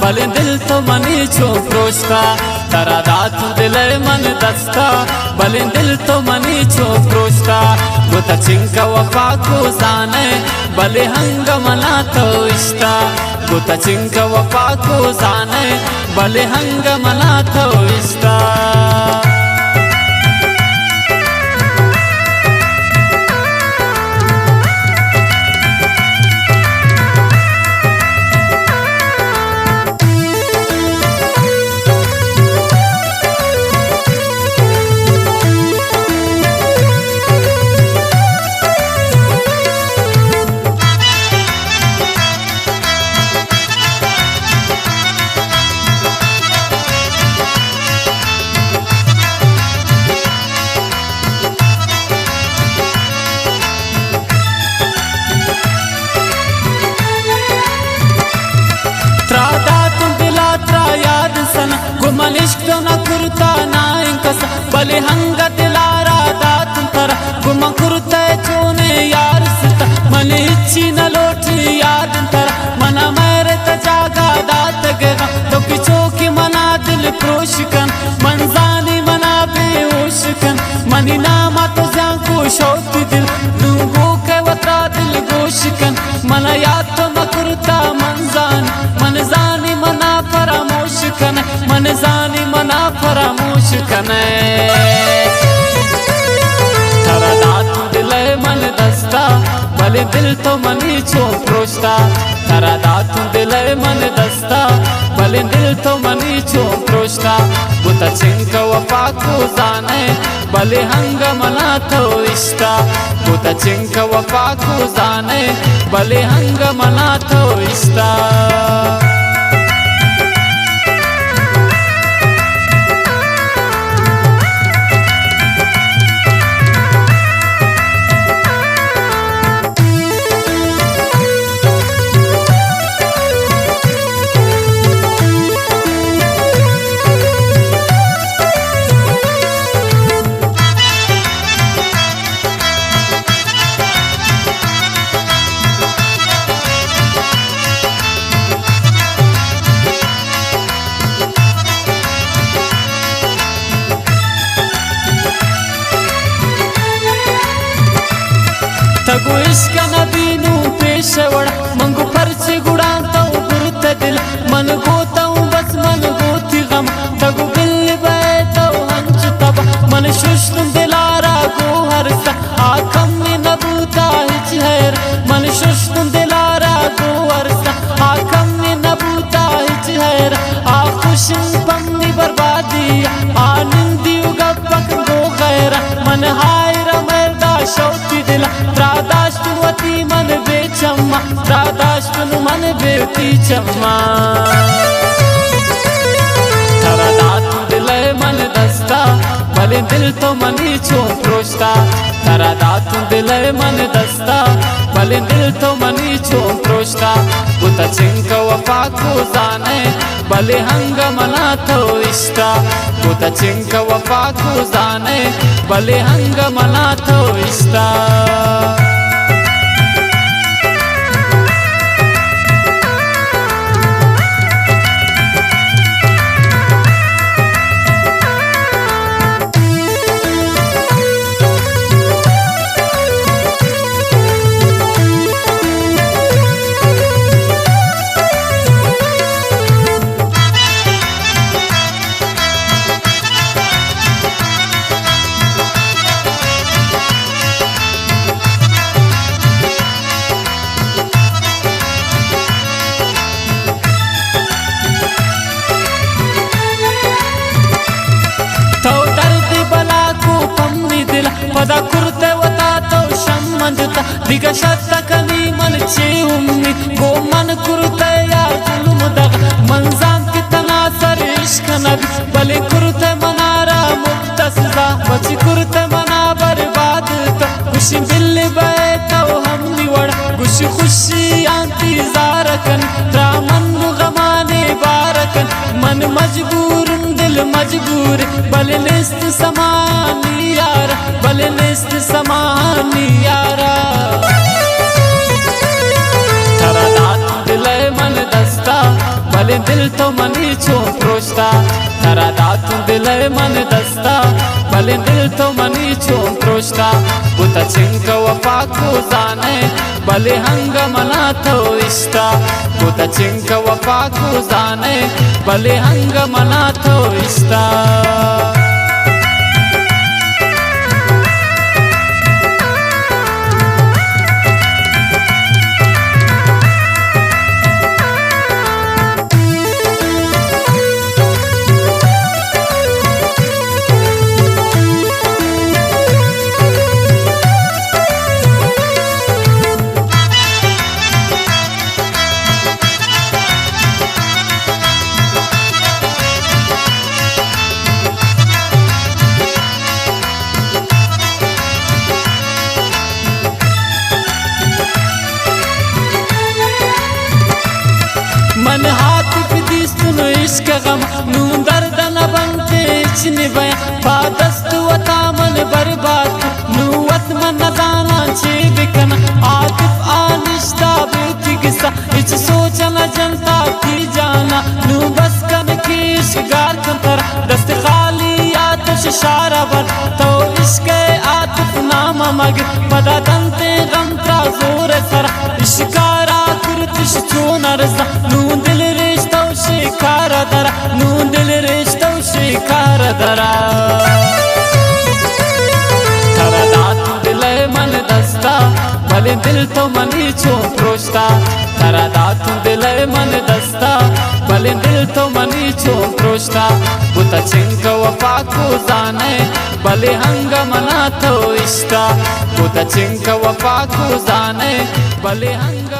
भले दिल तो मनी छो प्रोस्ता तारा दात दिल मन दस्ता भले दिल तो मनी छो प्रोस्ता गुता चिंका वफा को जाने भले हंग मना तो इष्टा गुता चिंका वफा को जाने भले हंग मना तो इष्टा गुमनिष्ठ न कुर्ता ना इंकस भले हंग दिलारा दात तर गुम कुर्ता चोने यार सिता मन इच्छी न लोटी याद तर मना मेरे तजागा दात गेगा तो किचो की मना दिल प्रोशकन मंजानी मना बेहोशकन मनी नामा तो जांको शौती दिल नूगो के वत्रा दिल गोशकन मना याद तो न कुर्ता मंजान मन जानी मना फरामोशकन मन जानी मना फरामोश कने तारा दात दिल मन दस्ता भले दिल तो मनी छो प्रोस्ता तारा दात दिल मन दस्ता भले दिल तो मनी छो प्रोस्ता गुता चिंक वफा को जाने भले हंग मना तो इष्टा गुता चिंक वफा को जाने भले हंग मना तो इष्टा तगु इश्क नबीनु पेशवड़ मंगु परचे गुड़ाता गुरुत दिल मन गोता बस मन गोती गम तगु बिल बैता हंच तब मन शुष्ण दिलारा गो हरसा आकम में नबूता हिचहर मन शुष्ण दिलारा गो हरसा आकम में नबूता हिचहर आखुशिन पन्नी बर्बादी आनंदी उगपक गो गैर मन हायरा मर्दा शौती दिल राधाष्टुवती मन बेचम्मा राधाष्टुनु मन बेती चम्मा तारा दात दिल मन दस्ता भले दिल तो मनी छो प्रोस्ता तारा दात दिल मन दस्ता भले दिल तो मनी छो प्रोस्ता गुता चिंक वफा को जाने भले हंग मना तो इष्टा गुता चिंक वफा को जाने भले हंग मना तो इष्टा पदा कुर्ते वता तो शम्मंजता दिगशत्ता कनी मन चे उम्मी गो मन कुर्ते या जुल्म दग मंजाम कितना सर इश्क नबी भले कुर्ते मनारा मुक्तसजा बची कुर्ते मना बर्बाद तो खुशी बिल बैता हम निवड़ खुशी खुशी आंती जारकन रामन गमाने बारकन मन मजबूर दिल मजबूर भले निस्त समानी यार भले निस्त समानी यारा तारा दात दिल मन दस्ता भले भले दिल तो मनी छो प्रोस्ता तरा दातू दिल मन दस्ता भले दिल तो मनी छो प्रोस्ता बुता चिंक वफा को जाने भले हंग मना तो इष्टा बुता चिंक वफा को जाने भले हंग मना तो इष्टा मन हाथ पिदी सुनो इश्क गम नू दर्द न बनते इचने बया बादस्त वता मन बर्बाद नू वत मन जाना छे बिकन आतिफ आनिश्ता बेटी किसा इच सोचना जनता की जाना नू बस कन की शिगार कंतर दस्त खाली आतिश शारा बर तो इश्क आतिफ नाम मग पदा दंते गम त्रा जोर सर इश्कारा कुर्तिश चोनर नू दिल रिश्ता शिकार दरा नू दिल रिश्ता शिकार दरा तरा दातू दिल मन दस्ता भले दिल तो मनी छो प्रोस्ता तरा दातू दिल मन दस्ता भले दिल तो मनी छो प्रोस्ता बुता चिंक वफा को जाने भले हंग मना तो इष्टा बुता चिंक वफा को जाने भले हंग